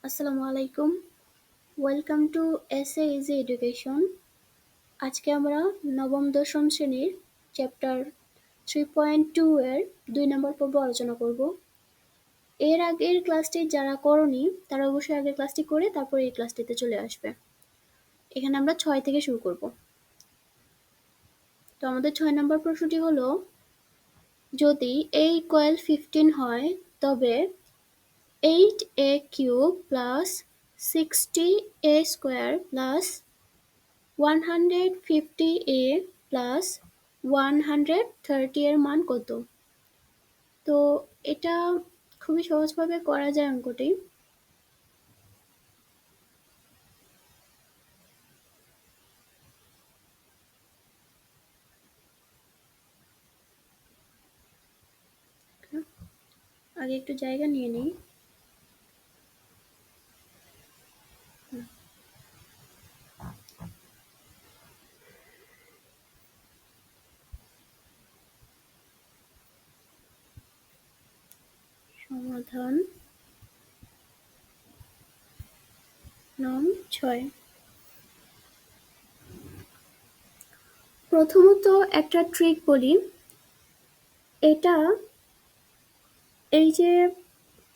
আসসালামু আলাইকুম। Welcome to SA easy education. আজকে আমরা নবম দশম শ্রেণীর চ্যাপ্টার 3.2 এর 2 নম্বর পর্ব আলোচনা করব। এর আগের ক্লাসটি যারা করনি তারা অবশ্যই আগের ক্লাসটি করে তারপর এই ক্লাসটিতে চলে আসবে। এখানে আমরা 6 থেকে শুরু করব। তো আমাদের 6 নম্বর প্রশ্নটি হলো, যদি a ইকুয়াল 15 হয় তবে 8a cube plus 60a square plus 150a plus 130 এর মান কত? তো এটা খুবই সহজভাবে করা যায় অঙ্কটি। আগে একটু জায়গা নিয়ে নিই। সমাধান নং 6। প্রথমত একটা ট্রিক বলি। এটা এই যে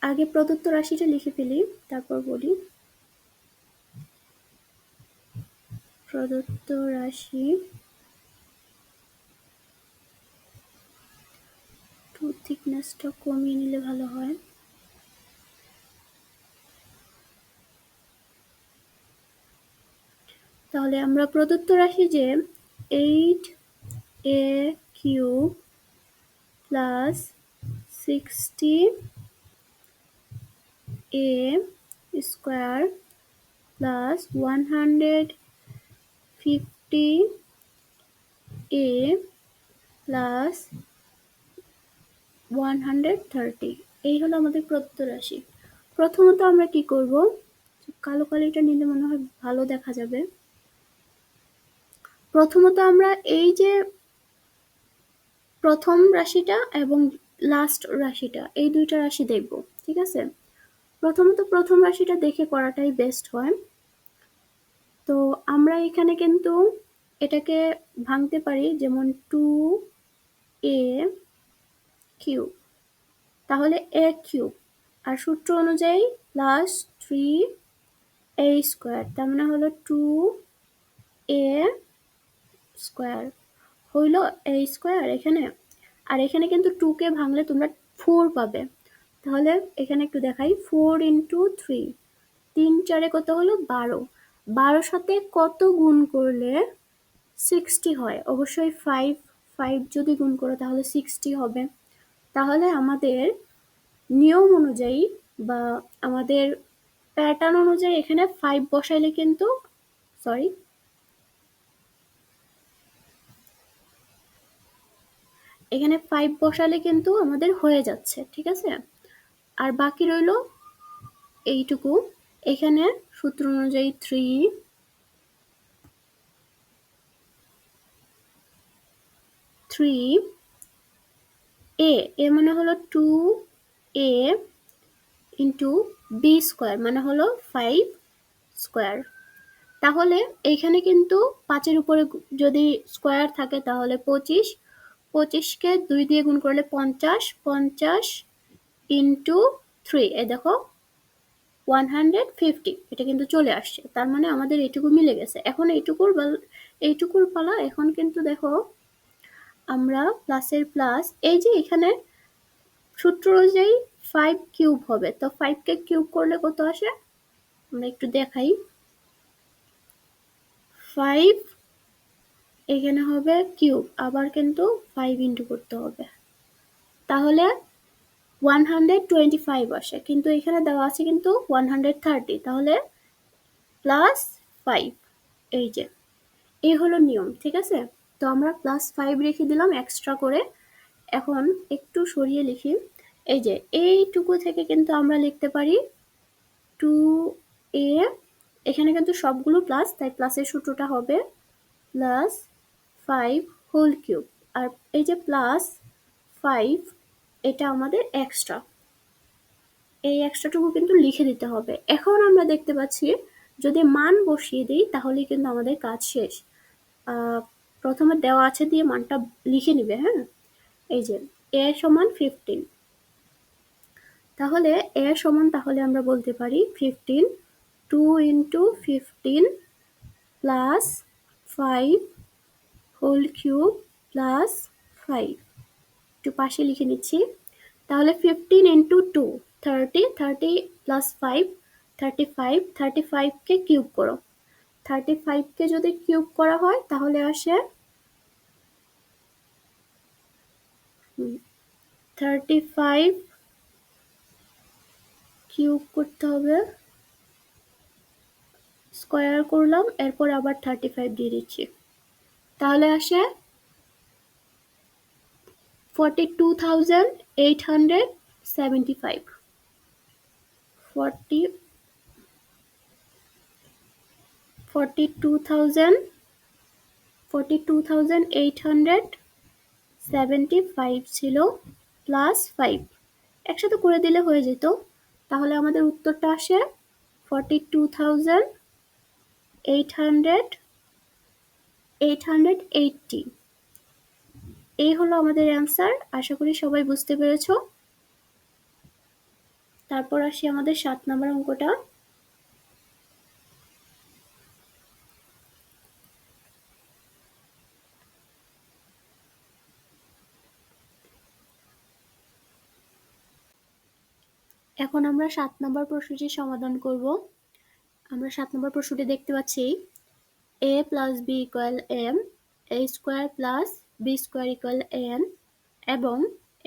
আগে প্রদত্ত রাশিটা লিখে ফেলি, তারপর বলি। প্রদত্ত রাশি একটু থিকনেসটা কমিয়ে নিলে ভালো হয়। তাহলে আমরা প্রদত্ত রাশি যে 8a cube plus 60a square plus 150a plus 130 এই হলো আমাদের প্রদত্ত রাশি। প্রথমত আমরা কি করব, কালো কালিটা নিলে মনে হয় ভালো দেখা যাবে। প্রথমত আমরা এই যে প্রথম রাশিটা এবং লাস্ট রাশিটা, এই দুইটা রাশি দেখব, ঠিক আছে? প্রথমত প্রথম রাশিটা দেখে করাটাই বেস্ট হয়। তো আমরা এখানে কিন্তু এটাকে ভাঙতে পারি, যেমন 2a কিউব, তাহলে a কিউব, আর সূত্র অনুযায়ী প্লাস 3a স্কোয়ার, তার মানে হলো 2a স্কোয়ার হইল a স্কোয়ার এখানে। আর এখানে কিন্তু 2 কে ভাঙলে তোমরা 4 পাবে। তাহলে এখানে একটু দেখাই, 4 ইন্টু 3, 3 4 কত হলো 12। 12 সাথে কত গুণ করলে 60 হয়? অবশ্যই 5 যদি গুণ করো তাহলে 60 হবে। তাহলে আমাদের নিয়ম অনুযায়ী বা আমাদের প্যাটার্ন অনুযায়ী এখানে 5 বসাইলে কিন্তু এখানে 5 বসালে কিন্তু আমাদের হয়ে যাচ্ছে, ঠিক আছে? আর বাকি রইল এইটুকু। এখানে সূত্র অনুযায়ী 3a মানে হলো 2a ইন্টু বি স্কোয়ার মানে হলো 5 স্কোয়ার। তাহলে এইখানে কিন্তু 5-এর উপরে যদি স্কোয়ার থাকে তাহলে 25, 25কে 2 দিয়ে গুণ করলে 50, 50 ইন্টু 3, এ দেখো 150, এটা কিন্তু চলে আসছে। তার মানে আমাদের এইটুকু মিলে গেছে। এখন এইটুকুর পালা। এখন কিন্তু দেখো আমরা প্লাসের প্লাস, এই যে এখানে সূত্র অনুযায়ী 5 কিউব হবে, তো 5 কে কিউব করলে কত আসে আমরা একটু দেখাই। 5 এখানে হবে কিউব, আবার কিন্তু 5 ইন্টু করতে হবে, তাহলে 125 আসে। কিন্তু এখানে দেওয়া আছে কিন্তু 130, তাহলে প্লাস 5। এই যে এই হলো নিয়ম, ঠিক আছে? তো আমরা প্লাস 5 রেখে দিলাম এক্সট্রা করে। এখন একটু সরিয়ে লিখি। এই যে এইটুকু থেকে কিন্তু আমরা লিখতে পারি 2a, এখানে কিন্তু সবগুলো প্লাস, তাই প্লাসের সূত্রটা হবে প্লাস 5 হোল কিউব। আর এই যে প্লাস 5, এটা আমাদের এক্সট্রা, এই এক্সট্রাটুকু কিন্তু লিখে দিতে হবে। এখন আমরা দেখতে পাচ্ছি যদি মান বসিয়ে দিই তাহলে কিন্তু আমাদের কাজ শেষ। প্রথমে দেওয়া আছে দিয়ে মানটা লিখে নিবে। হ্যাঁ, এই যে a সমান 15, তাহলে a সমান তাহলে আমরা বলতে পারি 15 2 into 15 plus 5 whole cube plus 5, একটু পাশে লিখে নিচ্ছি। তাহলে 15 ইন্টু 2 30, 30 প্লাস 5 35, 35কে কিউব করো। 35কে যদি কিউব করা হয় তাহলে আসে 35 কিউব করতে হবে, স্কোয়ার করলাম, এরপর আবার 35 দিয়ে দিচ্ছি, তাহলে আসে 42,875, 42,875 ছিল প্লাস 5, একসাথে করে দিলে হয়ে যেত। তাহলে আমাদের উত্তরটা আসে 42,880। এই হলো আমাদের অ্যান্সার। আশা করি সবাই বুঝতে পেরেছো। তারপর আসি আমাদের 7 নম্বর অঙ্কটা। এখন আমরা 7 নম্বর প্রশ্নটি সমাধান করব। আমরা 7 নম্বর প্রশ্নটি দেখতে পাচ্ছি a plus b equal m, a square plus b square equal n এবং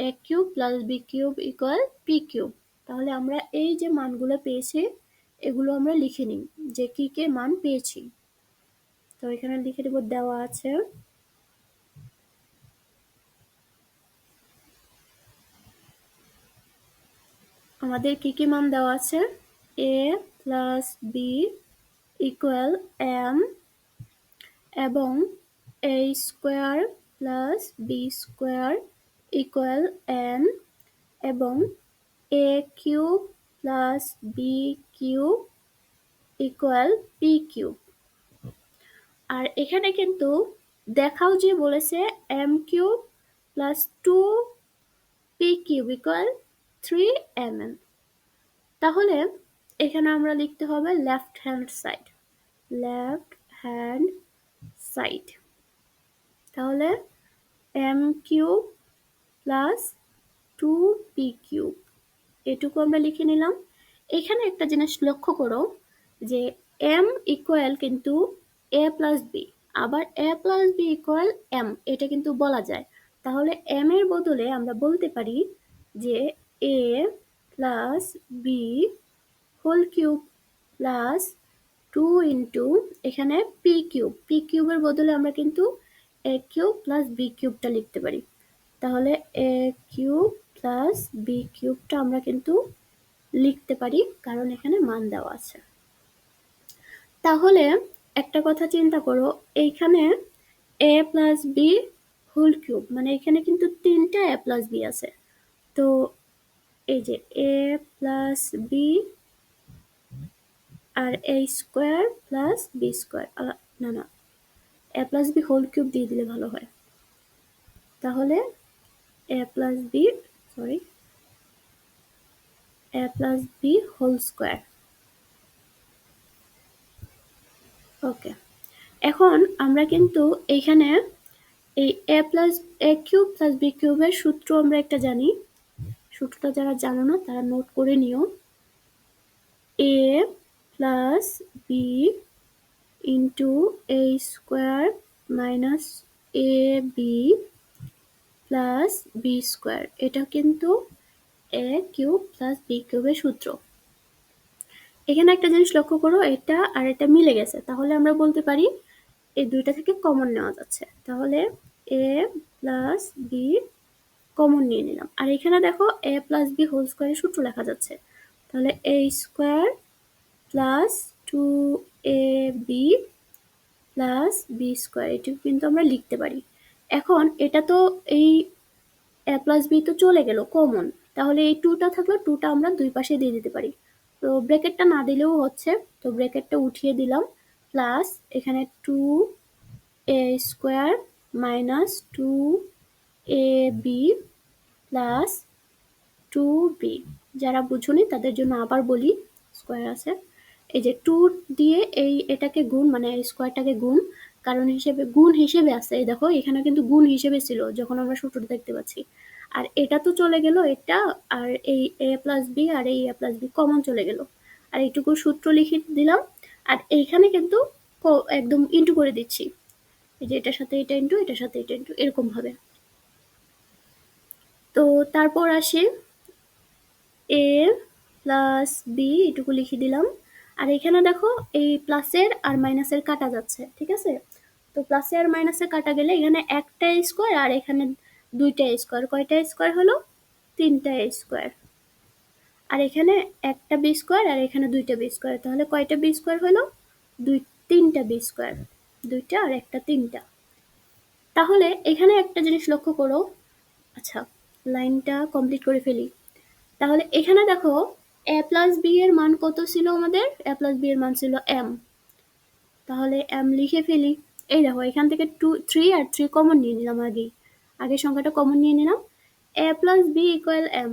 a cube plus b cube equal p cube. তাহলে আমরা এই যে মানগুলো পেয়েছি এগুলো আমরা লিখে নিই যে কি কি মান পেয়েছি। তো এখানে লিখে দেব, দেওয়া আছে আমাদের কি কি মান দেওয়া আছে, a plus b equal m এবং a square plus b square equal n এবং a cube plus b cube equal p cube. আর এখানে কিন্তু দেখাও যে বলেছে m cube plus 2p cube equal 3mn। তাহলে এখানে আমরা লিখতে হবে left hand side, left hand side. তাহলে m cube plus 2p cube এটুকু আমরা লিখে নিলাম। এখানে একটা জিনিস লক্ষ্য করো যে m ইকুয়াল কিন্তু a প্লাস b, আবার a plus b equal m, এটা কিন্তু বলা যায়। তাহলে m এর বদলে আমরা বলতে পারি যে a plus b whole cube plus 2 into এখানে p কিউব, p কিউবের বদলে আমরা কিন্তু a কিউব প্লাস b কিউবটা লিখতে পারি। তাহলে a কিউব প্লাস b কিউবটা আমরা কিন্তু লিখতে পারি কারণ এখানে মান দেওয়া আছে। তাহলে একটা কথা চিন্তা করো, এইখানে a plus b whole cube মানে এখানে কিন্তু 3টা a প্লাস b আছে। তো এই যে a প্লাস b আর a square plus b square, না না, a plus b whole cube দিয়ে দিলে ভালো হয়। তাহলে a plus b, sorry, a plus b whole square. Okay, এখন আমরা কিন্তু এইখানে এই a কিউব প্লাস b কিউবের সূত্র আমরা একটা জানি। সূত্রটা যারা জানো না তারা নোট করে নিও। a plus b into a square minus a B plus B square, এটা কিন্তু a কিউব প্লাস b কিউবের সূত্র। এখানে একটা জিনিস লক্ষ্য করো, এটা আর এটা মিলে গেছে, তাহলে আমরা বলতে পারি এই দুইটা থেকে কমন নেওয়া যাচ্ছে। তাহলে a প্লাস বি কমন নিয়ে নিলাম। আর এখানে দেখো a প্লাস বি হোল স্কোয়ারের সূত্র লেখা যাচ্ছে। তাহলে a square plus 2ab plus B square, এটুকু কিন্তু আমরা লিখতে পারি। এখন এটা তো এই a প্লাস বি তো চলে গেল কমন, তাহলে এই 2টা থাকলো, 2টা আমরা দুই পাশে দিয়ে দিতে পারি। তো ব্র্যাকেটটা না দিলেও হচ্ছে, তো ব্র্যাকেটটা উঠিয়ে দিলাম, প্লাস এখানে 2a² minus 2ab plus 2b। যারা বুঝুনি তাদের জন্য আবার বলি, স্কোয়ার আছে, এই যে 2 দিয়ে এটাকে গুণ, মানে এই স্কোয়ারটাকে গুণ, কারণ হিসেবে গুণ হিসেবে আছে, এই দেখো এখানে কিন্তু গুণ হিসেবে ছিল যখন আমরা সূত্রটা দেখতে পাচ্ছি। আর এটা তো চলে গেল এটা, আর এই a প্লাস বি আর এই a প্লাস বি কমন চলে গেল, আর এইটুকু সূত্র লিখে দিলাম। আর এইখানে কিন্তু একদম ইন্টু করে দিচ্ছি, এই যে এটার সাথে এটা ইন্টু, এটার সাথে এটা ইন্টু, এরকম ভাবে। তো তারপর আসি এ প্লাস বি, এটুকু লিখে দিলাম। আর এখানে দেখো এই প্লাসের আর মাইনাসের কাটা যাচ্ছে, ঠিক আছে? তো প্লাসে আর মাইনাসে কাটা গেলে এখানে একটা স্কোয়ার আর এখানে দুইটা স্কোয়ার, কয়টা স্কোয়ার হলো? 3টা স্কোয়ার। আর এখানে একটা বি স্কোয়ার আর এখানে দুইটা বি স্কোয়ার, তাহলে কয়টা বি স্কোয়ার হলো? 3টা বি স্কোয়ার, 2টা আর একটা 3টা। তাহলে এখানে একটা জিনিস লক্ষ্য করো, আচ্ছা লাইনটা কমপ্লিট করে ফেলি। তাহলে এখানে দেখো a প্লাস বি এর মান কত ছিল আমাদের? a প্লাস বি এর মান ছিল m। তাহলে m লিখে ফেলি। এই দেখো এখান থেকে 3 আর 3 কমন নিয়ে নিলাম, আগের সংখ্যাটা কমন নিয়ে নিলাম। a plus B equal m,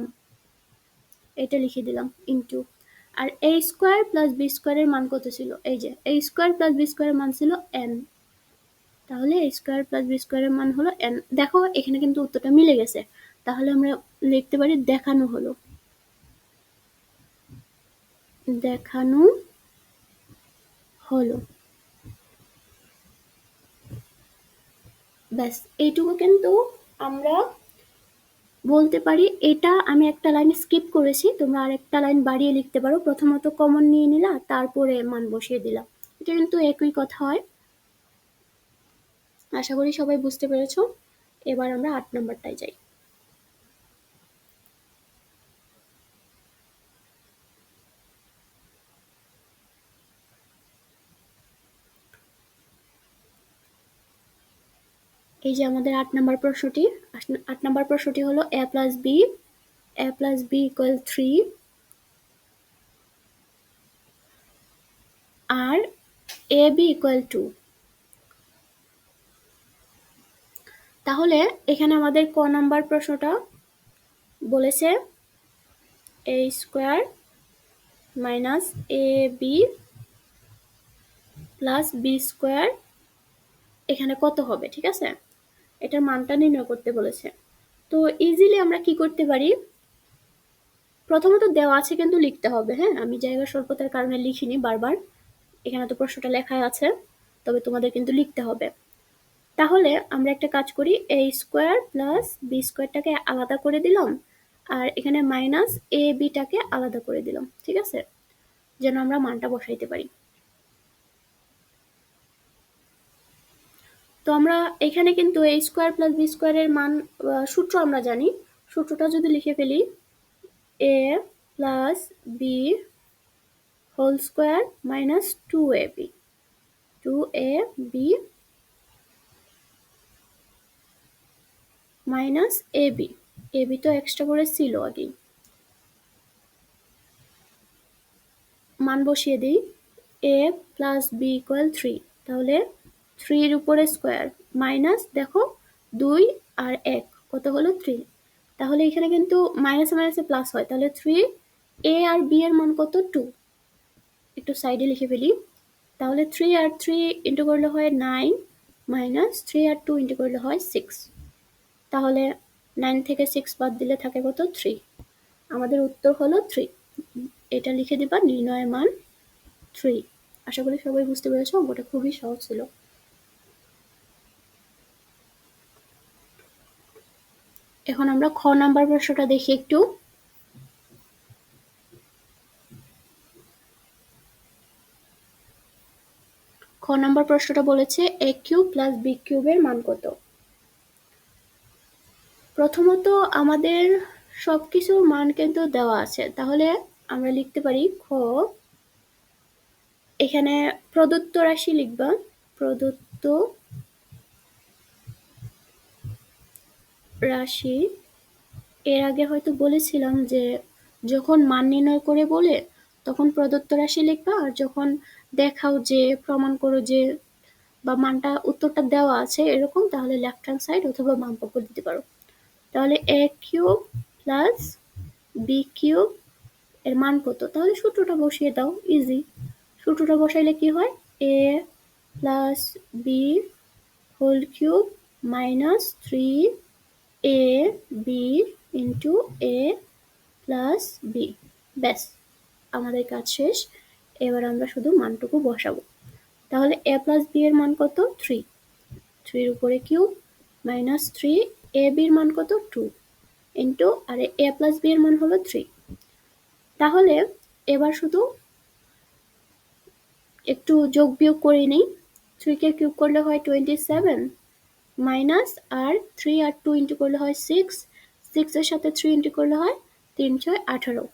এটা লিখে দিলাম, ইন্টু, আর a স্কোয়ার প্লাস বি স্কোয়ারের মান কত ছিল? এই যে a স্কোয়ার প্লাস বি স্কোয়ারের মান ছিল n, তাহলে a স্কোয়ার প্লাস বি স্কোয়ারের মান হলো n। দেখো এখানে কিন্তু উত্তরটা মিলে গেছে, তাহলে আমরা লিখতে পারি দেখানো হলো, দেখানো হলো। ব্যাস এইটুকু কিন্তু আমরা বলতে পারি। এটা আমি একটা লাইন স্কিপ করেছি, তোমরা আরেকটা লাইন বাড়িয়ে লিখতে পারো। প্রথমত কমন নিয়ে নিলা, তারপরে মান বসিয়ে দিলা, এটা কিন্তু একই কথা হয়। আশা করি সবাই বুঝতে পেরেছো। এবার আমরা 8 নাম্বারটায় যাই। এই যে আমাদের 8 নাম্বার প্রশ্নটি, 8 নাম্বার প্রশ্নটি হলো a প্লাস বি ইকুয়াল 3 আর এ বি ইকুয়াল 2। তাহলে এখানে আমাদের ক নাম্বার প্রশ্নটা বলেছে a square minus A B plus B square এখানে কত হবে, ঠিক আছে? এটার মানটা নির্ণয় করতে বলেছে। তো ইজিলি আমরা কি করতে পারি, প্রথমত দেওয়া আছে কিন্তু লিখতে হবে, হ্যাঁ আমি জায়গা স্বল্পতার কারণে লিখিনি বারবার, এখানে তো প্রশ্নটা লেখাই আছে, তবে তোমাদের কিন্তু লিখতে হবে। তাহলে আমরা একটা কাজ করি, a স্কোয়ার প্লাস বি স্কোয়ারটাকে আলাদা করে দিলাম, আর এখানে মাইনাস এ বিটাকে আলাদা করে দিলাম, ঠিক আছে, যেন আমরা মানটা বসাইতে পারি। তো আমরা এখানে কিন্তু a স্কোয়ার প্লাস বি স্কোয়ারের মান সূত্র আমরা জানি, সূত্রটা যদি লিখে ফেলি, a plus B whole square minus 2ab minus AB তো এক্সট্রা করে ছিল আগেই, মান বসিয়ে দিই, a প্লাস বি ইকুয়াল 3, তাহলে 3 এর উপরে স্কোয়ার মাইনাস, দেখো 2 আর 1 কত হলো 3, তাহলে এখানে কিন্তু মাইনাসে মাইনাসে প্লাস হয়, তাহলে 3 a আর b এর মান কত 2, একটু সাইডে লিখে ফেলি। তাহলে 3 আর 3 ইন্টু করলে হয় 9 মাইনাস 3 আর 2 ইন্টু করলে হয় 6, তাহলে 9 থেকে 6 বাদ দিলে থাকে কত 3, আমাদের উত্তর হলো 3। এটা লিখে দিবা, নির্ণয়ের মান 3। আশা করি সবাই বুঝতে পেরেছো, অঙ্কটা খুবই সহজ ছিল। এখন আমরা খ নাম্বার প্রশ্নটা দেখি একটু। খ নাম্বার প্রশ্নটা বলেছে a কিউব প্লাস বি কিউবের মান কত। প্রথমত আমাদের সবকিছুর মান কিন্তু দেওয়া আছে, তাহলে আমরা লিখতে পারি খ, এখানে প্রদত্ত রাশি লিখবা, প্রদত্ত রাশি এর আগে হয়তো বলেছিলাম যে যখন মান নির্ণয় করে বলে তখন প্রদত্ত রাশি লিখবা, আর যখন দেখাও যে প্রমাণ করো যে বা মানটা উত্তরটা দেওয়া আছে এরকম, তাহলে লেফট হ্যান্ড সাইড অথবা বাম পক্ষ দিতে পারো। তাহলে এ কিউব প্লাস বি কিউব এর মান কত? তাহলে সূত্রটা বসিয়ে দাও, ইজি। সূত্রটা বসাইলে কি হয়? A plus B whole cube minus 3 A B into A plus B. ব্যাস, আমাদের কাজ শেষ। এবার আমরা শুধু মানটুকু বসাবো। তাহলে এ প্লাস বি এর মান কত? 3। 3 উপরে কিউব মাইনাস 3 এ বির মান কত? 2 ইন্টু আর এ প্লাস বি এর মান হলো 3। তাহলে এবার শুধু একটু যোগ বিয়োগ করে নিই। 3 কে কিউব করলে হয় 27 মাইনাস আর 3 আর 2 ইন্টু করলে হয় 6। 6 এর সাথে 3 ইন্টু করলে হয় 3 6 18।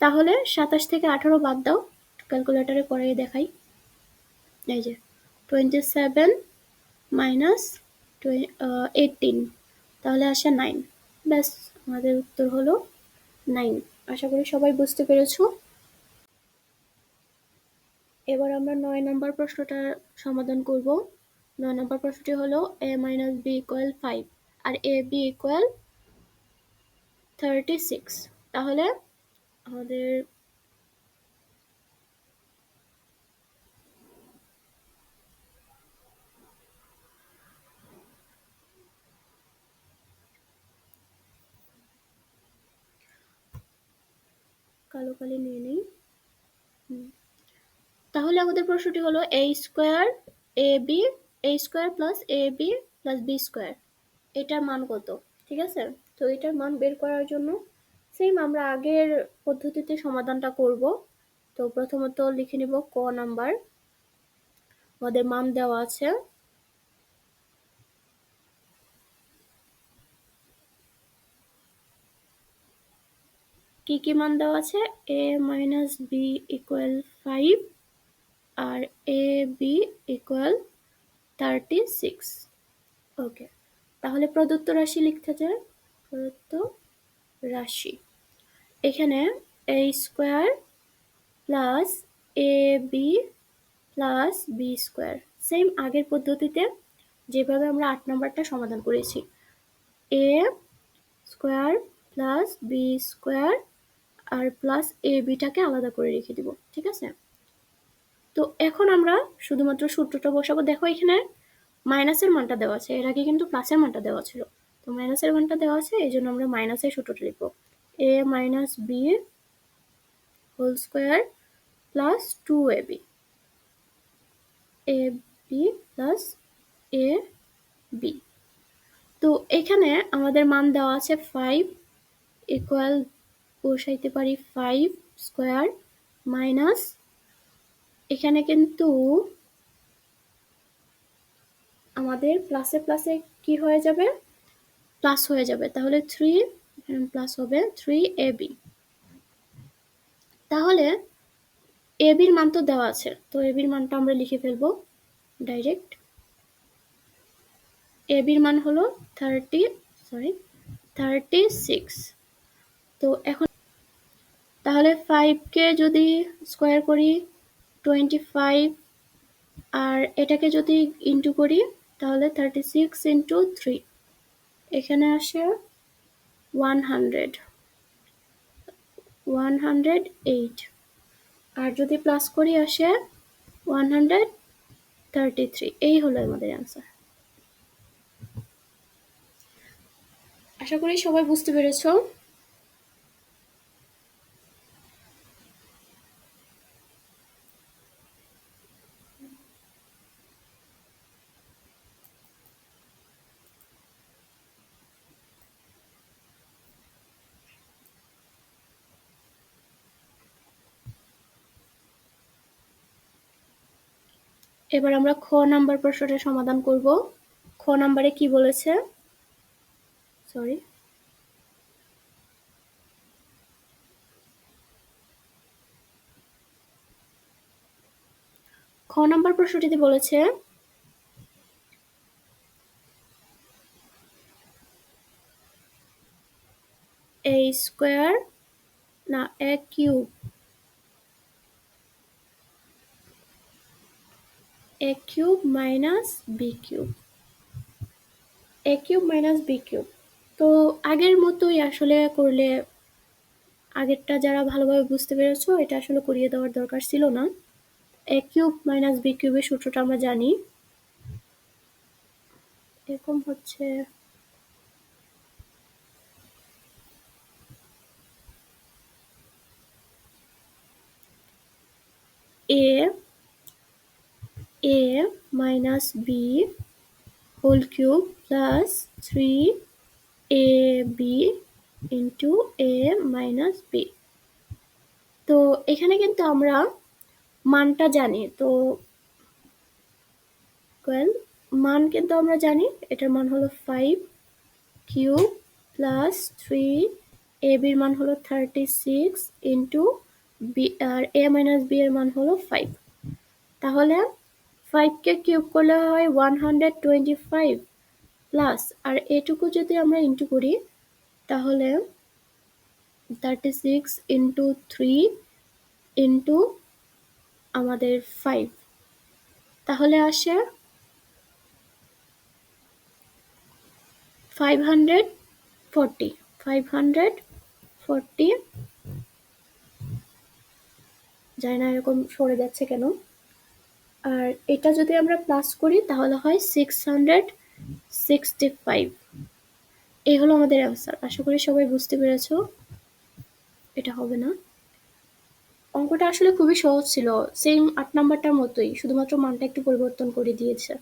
তাহলে 27 থেকে 18 বাদ দাও, ক্যালকুলেটরে করে দেখাই। এই যে 27 মাইনাস 18, তাহলে আসে 9। ব্যাস, আমাদের উত্তর হলো 9। আশা করি সবাই বুঝতে পেরেছো। এবার আমরা 9 নম্বর প্রশ্নটা সমাধান করব। 9 নম্বর প্রশ্নটি হলো a মাইনাস b ইকুয়াল 5 আর a b ইকুয়াল 36। তাহলে আমাদের কালো কালি নিয়ে নেই। তাহলে আমাদের প্রশ্নটি হলো a square A B a square plus A B plus B square, এটার মান কত? ঠিক আছে, তো এটার মান বের করার জন্য সেম আমরা আগের পদ্ধতিতে সমাধানটা করব। তো প্রথমত লিখে নিব ক নাম্বার। আমাদের মান দেওয়া আছে কি কি মান দেওয়া আছে? a মাইনাস বি ইকুয়াল 5 আর এ বি ইকুয়াল 36। ওকে, তাহলে প্রদত্ত রাশি লিখতে চাই। প্রদত্ত রাশি এখানে a square plus A B plus B square, same আগের পদ্ধতিতে যেভাবে আমরা 8 নাম্বারটা সমাধান করেছি। A square plus B square আর প্লাস এ বিটাকে আলাদা করে রেখে দিব। ঠিক আছে, তো এখন আমরা শুধুমাত্র সূত্রটা বসাবো। দেখো এখানে মাইনাসের মানটা দেওয়া আছে, এর আগে কিন্তু প্লাসের মানটা দেওয়া ছিল। তো মাইনাসের মানটা দেওয়া আছে, এই জন্য আমরা মাইনাসের সূত্রটা লিখবো। A minus B whole square plus 2ab A B plus A B. তো এখানে আমাদের মান দেওয়া আছে 5 ইকুয়াল, বসাইতে পারি 5 স্কোয়ার মাইনাস, এখানে কিন্তু আমাদের প্লাসে প্লাসে কি হয়ে যাবে? প্লাস হয়ে যাবে, তাহলে 3 প্লাস হবে 3ab। তাহলে এ বির মান তো দেওয়া আছে, তো এ বির মানটা আমরা লিখে ফেলবো ডাইরেক্ট। এ বির মান হলো 36। তো এখন তাহলে 5 কে যদি স্কোয়ার করি 25, আর এটাকে যদি ইন্টু করি তাহলে 36 ইন্টু 3, এখানে আসে 108। আর যদি প্লাস করি আসে 133। এই হলো আমাদের অ্যান্সার। আশা করি সবাই বুঝতে পেরেছো। এবার আমরা খ নাম্বার প্রশ্নটা সমাধান করব। খ নাম্বারে কি বলেছে? সরি, খ নাম্বার প্রশ্নটিতে বলেছে স্কোয়ার না এ কিউব, এ কিউব মাইনাস বি কিউব, এ কিউব মাইনাস বি কিউব। তো আগের মতোই আসলে করলে, আগেরটা যারা ভালোভাবে বুঝতে পেরেছো এটা আসলে করিয়ে দেওয়ার দরকার ছিল না। এ কিউব মাইনাস বি কিউবের সূত্রটা আমরা জানি, এরকম হচ্ছে A minus B whole cube plus 3ab into A minus B. তো এখানে কিন্তু আমরা মানটা জানি, তো মান কিন্তু আমরা জানি, এটার মান হলো 5 কিউব প্লাস 3ab এর মান হলো 36 ইন্টু বি আর এ মাইনাস বি এর মান হলো 5। তাহলে 5 কে কিউব করলে হয় 125 প্লাস আর এটুকু যদি আমরা ইন্টু করি তাহলে 36 ইন্টু 3 ইন্টু আমাদের 5, তাহলে আসে 540 540, জানি না এরকম সরে যাচ্ছে কেন। আর এটা যদি আমরা প্লাস করি তাহলে হয় 665। এই হলো আমাদের অ্যান্সার। আশা করি সবাই বুঝতে পেরেছো। এটা হবে না, অঙ্কটা আসলে খুবই সহজ ছিল, সেম 8 নাম্বারটার মতোই, শুধুমাত্র মানটা একটু পরিবর্তন করে দিয়েছে।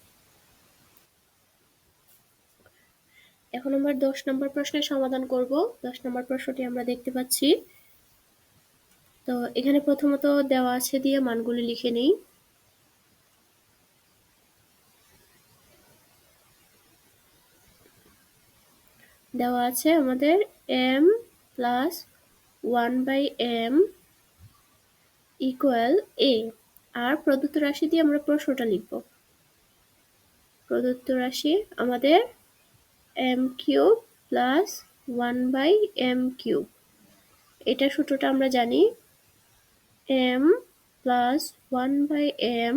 এখন আমরা 10 নম্বর প্রশ্নের সমাধান করব। 10 নম্বর প্রশ্নটি আমরা দেখতে পাচ্ছি। তো এখানে প্রথমত দেওয়া আছে দিয়ে মানগুলি লিখে নেই। দেওয়া আছে আমাদের m plus 1/m equal a, আর প্রদত্ত রাশি দিয়ে আমরা প্রশ্নটা লিখব। প্রদত্ত রাশি আমাদের m cube plus 1/m cube, এটার সূত্রটা আমরা জানি, m plus 1/m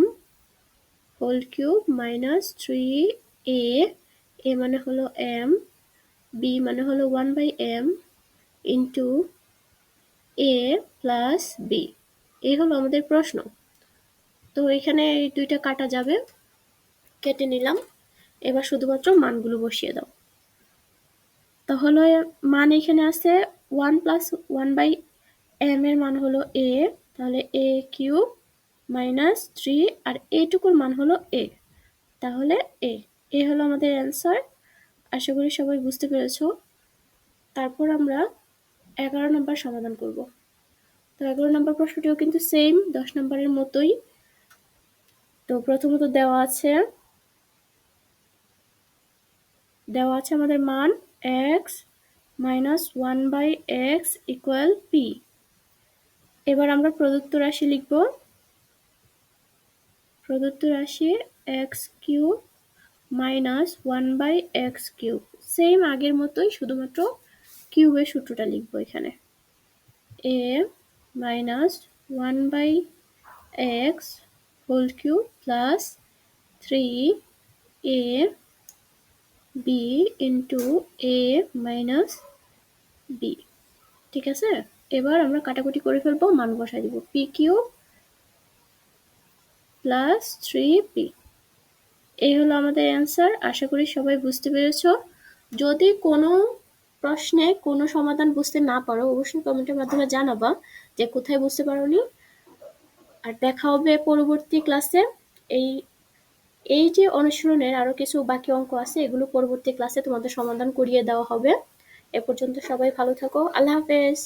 whole cube minus 3a, a মানে হলো m, b মানে হলো 1/m into a plus b। এই হলো আমাদের প্রশ্ন। তো এখানে এই দুইটা কাটা যাবে, কেটে নিলাম। এবার শুধুমাত্র মানগুলো বসিয়ে দাও। তাহলে মান এখানে আছে 1 প্লাস 1/m এর মান হলো a, তাহলে a কিউব মাইনাস 3 আর এটুকুর মান হলো a, তাহলে এ হলো আমাদের অ্যান্সার। আশা করি সবাই বুঝতে পেরেছো। তারপর আমরা 11 নম্বর সমাধান করব। তো 11 নম্বর প্রশ্নটিও কিন্তু সেম 10 নম্বরের মতোই। তো প্রথমত দেওয়া আছে আমাদের মান x minus 1/x equal p। এবার আমরা প্রদত্ত রাশি লিখব। প্রদত্ত রাশি x cube minus 1/x cube, same আগের মতোই, শুধুমাত্র কিউবের সূত্রটা লিখবো এখানে। a minus 1/x whole cube plus 3a b into a minus b। ঠিক আছে, এবার আমরা কাটাকুটি করে ফেলবো, মান বসাই দিব। p কিউব প্লাস 3p, এই হলো আমাদের অ্যান্সার। আশা করি সবাই বুঝতে পেরেছো। যদি কোনো প্রশ্নে কোনো সমাধান বুঝতে না পারো অবশ্যই কমেন্টের মাধ্যমে জানাবা যে কোথায় বুঝতে পারোনি। আর দেখা হবে পরবর্তী ক্লাসে। এই এই যে অনুশীলনের আরো কিছু বাকি অঙ্ক আছে, এগুলো পরবর্তী ক্লাসে তোমাদের সমাধান করিয়ে দেওয়া হবে। এ পর্যন্ত সবাই ভালো থাকো, আল্লাহ হাফেজ।